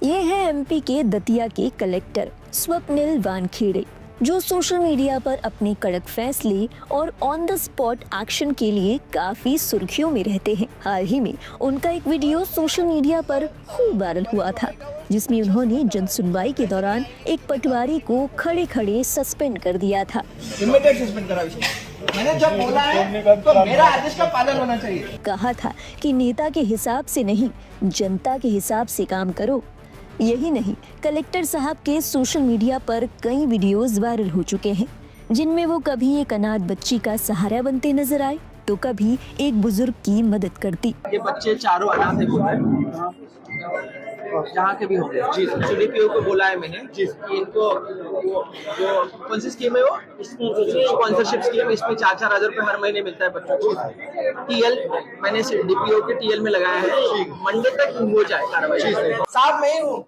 ये है एमपी के दतिया के कलेक्टर स्वप्निल वानखेड़े, जो सोशल मीडिया पर अपने कड़क फैसले और ऑन द स्पॉट एक्शन के लिए काफी सुर्खियों में रहते हैं। हाल ही में उनका एक वीडियो सोशल मीडिया पर खूब वायरल हुआ था, जिसमें उन्होंने जन सुनवाई के दौरान एक पटवारी को खड़े खड़े सस्पेंड कर दिया था। इमीडिएट सस्पेंड करा विषय। मैंने जब बोला है तो मेरा आदेश का पालन होना चाहिए। कहा था कि नेता के हिसाब से नहीं, जनता के हिसाब से काम करो। यही नहीं, कलेक्टर साहब के सोशल मीडिया पर कई वीडियोस वायरल हो चुके हैं, जिनमें वो कभी एक अनाथ बच्ची का सहारा बनते नजर आए तो कभी एक बुजुर्ग की मदद करती। ये बच्चे चारों अनाथ है बोल रहे हैं, जहाँ के भी होंगे। CDPO को बोला है मैंने कि इनको वो जो कौन सी स्कीम है, वो स्पॉन्सरशिप स्कीम, इसमें 4-4 हजार रुपए हर महीने मिलता है बच्चों को। TL मैंने DPO के TL में लगाया है, मंडे तक हो जाए कार्रवाई। साहब मैं ही हूँ,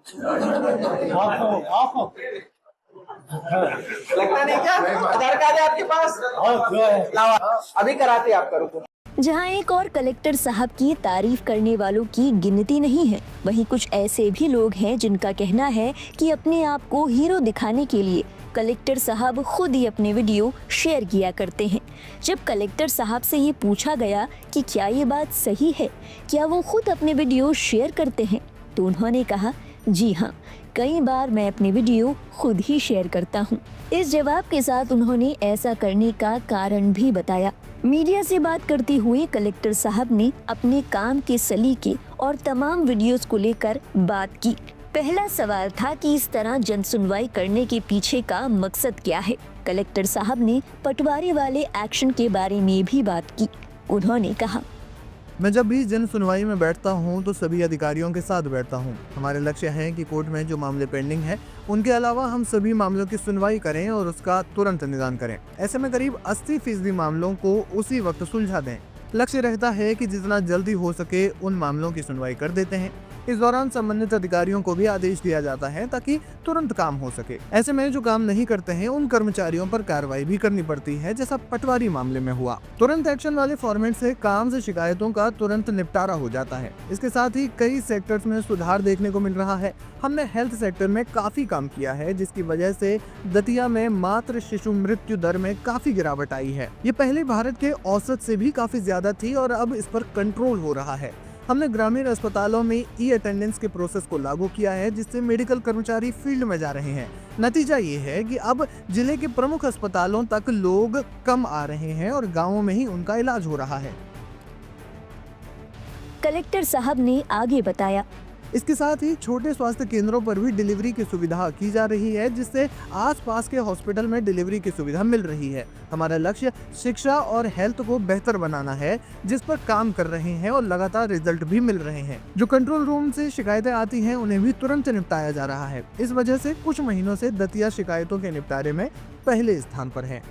लगता नहीं क्या? आधार कार्ड है आपके पास? लाओ, अभी कराते आपका, रुको। जहां एक और कलेक्टर साहब की तारीफ करने वालों की गिनती नहीं है, वहीं कुछ ऐसे भी लोग हैं जिनका कहना है कि अपने आप को हीरो दिखाने के लिए कलेक्टर साहब खुद ही अपने वीडियो शेयर किया करते हैं। जब कलेक्टर साहब से ये पूछा गया कि क्या ये बात सही है, क्या वो खुद अपने वीडियो शेयर करते हैं, तो उन्होंने कहा, जी हाँ, कई बार मैं अपने वीडियो खुद ही शेयर करता हूँ। इस जवाब के साथ उन्होंने ऐसा करने का कारण भी बताया। मीडिया से बात करते हुए कलेक्टर साहब ने अपने काम के सलीके और तमाम वीडियोस को लेकर बात की। पहला सवाल था कि इस तरह जन सुनवाई करने के पीछे का मकसद क्या है। कलेक्टर साहब ने पटवारी वाले एक्शन के बारे में भी बात की। उन्होंने कहा, मैं जब भी जन सुनवाई में बैठता हूं तो सभी अधिकारियों के साथ बैठता हूं। हमारे लक्ष्य है कि कोर्ट में जो मामले पेंडिंग है उनके अलावा हम सभी मामलों की सुनवाई करें और उसका तुरंत निदान करें। ऐसे में करीब 80% मामलों को उसी वक्त सुलझा दें। लक्ष्य रहता है कि जितना जल्दी हो सके उन मामलों की सुनवाई कर देते हैं। इस दौरान संबंधित अधिकारियों को भी आदेश दिया जाता है ताकि तुरंत काम हो सके। ऐसे में जो काम नहीं करते हैं उन कर्मचारियों पर कार्रवाई भी करनी पड़ती है, जैसा पटवारी मामले में हुआ। तुरंत एक्शन वाले फॉर्मेट से काम से शिकायतों का तुरंत निपटारा हो जाता है। इसके साथ ही कई सेक्टर्स में सुधार देखने को मिल रहा है। हमने हेल्थ सेक्टर में काफी काम किया है, जिसकी वजह से दतिया में मातृ शिशु मृत्यु दर में काफी गिरावट आई है। ये पहले भारत के औसत से भी काफी ज्यादा थी और अब इस पर कंट्रोल हो रहा है। हमने ग्रामीण अस्पतालों में ई-अटेंडेंस के प्रोसेस को लागू किया है, जिससे मेडिकल कर्मचारी फील्ड में जा रहे हैं। नतीजा ये है कि अब जिले के प्रमुख अस्पतालों तक लोग कम आ रहे हैं और गांवों में ही उनका इलाज हो रहा है। कलेक्टर साहब ने आगे बताया, इसके साथ ही छोटे स्वास्थ्य केंद्रों पर भी डिलीवरी की सुविधा की जा रही है, जिससे आसपास के हॉस्पिटल में डिलीवरी की सुविधा मिल रही है। हमारा लक्ष्य शिक्षा और हेल्थ को बेहतर बनाना है, जिस पर काम कर रहे हैं और लगातार रिजल्ट भी मिल रहे हैं। जो कंट्रोल रूम से शिकायतें आती हैं उन्हें भी तुरंत निपटाया जा रहा है। इस वजह से कुछ महीनों से दतिया शिकायतों के निपटारे में पहले स्थान पर है।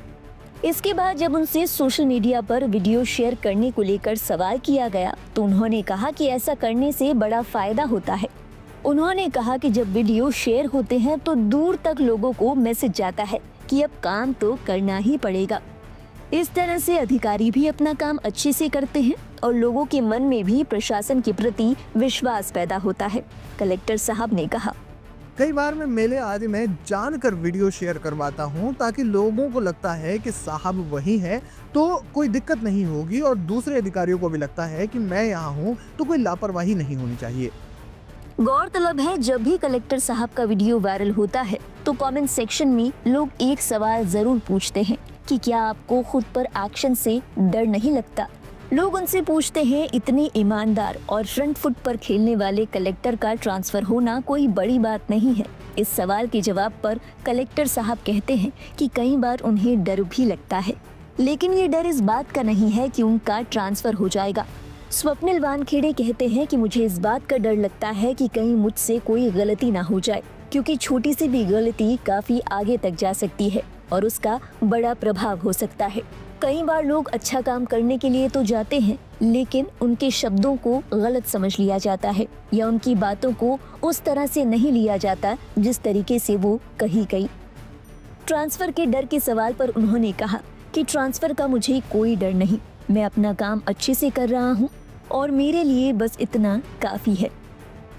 इसके बाद जब उनसे सोशल मीडिया पर वीडियो शेयर करने को लेकर सवाल किया गया तो उन्होंने कहा कि ऐसा करने से बड़ा फायदा होता है। उन्होंने कहा कि जब वीडियो शेयर होते हैं तो दूर तक लोगों को मैसेज जाता है कि अब काम तो करना ही पड़ेगा। इस तरह से अधिकारी भी अपना काम अच्छे से करते हैं और लोगों के मन में भी प्रशासन के प्रति विश्वास पैदा होता है। कलेक्टर साहब ने कहा, कई बार मैं मेले आदि में जानकर वीडियो शेयर करवाता हूं ताकि लोगों को लगता है कि साहब वही है तो कोई दिक्कत नहीं होगी, और दूसरे अधिकारियों को भी लगता है कि मैं यहाँ हूँ तो कोई लापरवाही नहीं होनी चाहिए। गौरतलब है, जब भी कलेक्टर साहब का वीडियो वायरल होता है तो कमेंट सेक्शन में लोग एक सवाल जरूर पूछते हैं कि क्या आपको खुद पर एक्शन से डर नहीं लगता। लोग उनसे पूछते हैं, इतने ईमानदार और फ्रंट फुट पर खेलने वाले कलेक्टर का ट्रांसफर होना कोई बड़ी बात नहीं है। इस सवाल के जवाब पर कलेक्टर साहब कहते हैं कि कई बार उन्हें डर भी लगता है, लेकिन ये डर इस बात का नहीं है कि उनका ट्रांसफर हो जाएगा। स्वप्निल वानखेड़े कहते हैं कि मुझे इस बात का डर लगता है कि कहीं मुझसे कोई गलती ना हो जाए, क्योंकि छोटी सी भी गलती काफी आगे तक जा सकती है और उसका बड़ा प्रभाव हो सकता है। कई बार लोग अच्छा काम करने के लिए तो जाते हैं, लेकिन उनके शब्दों को गलत समझ लिया जाता है या उनकी बातों को उस तरह से नहीं लिया जाता जिस तरीके से वो कही गई। ट्रांसफर के डर के सवाल पर उन्होंने कहा कि ट्रांसफर का मुझे कोई डर नहीं, मैं अपना काम अच्छे से कर रहा हूँ और मेरे लिए बस इतना काफी है।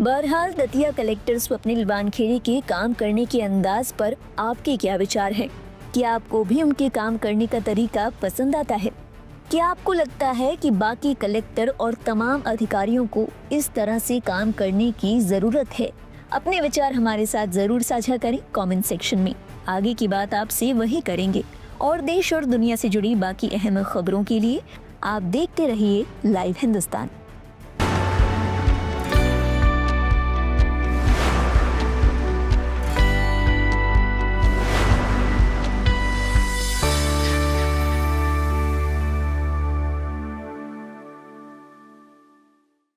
बहरहाल दतिया कलेक्टर स्वप्निल वानखेड़े के काम करने के अंदाज पर आपके क्या विचार हैं? क्या आपको भी उनके काम करने का तरीका पसंद आता है? क्या आपको लगता है कि बाकी कलेक्टर और तमाम अधिकारियों को इस तरह से काम करने की जरूरत है? अपने विचार हमारे साथ जरूर साझा करें कमेंट सेक्शन में। आगे की बात आपसे वही करेंगे और देश और दुनिया से जुड़ी बाकी अहम खबरों के लिए आप देखते रहिए लाइव हिंदुस्तान।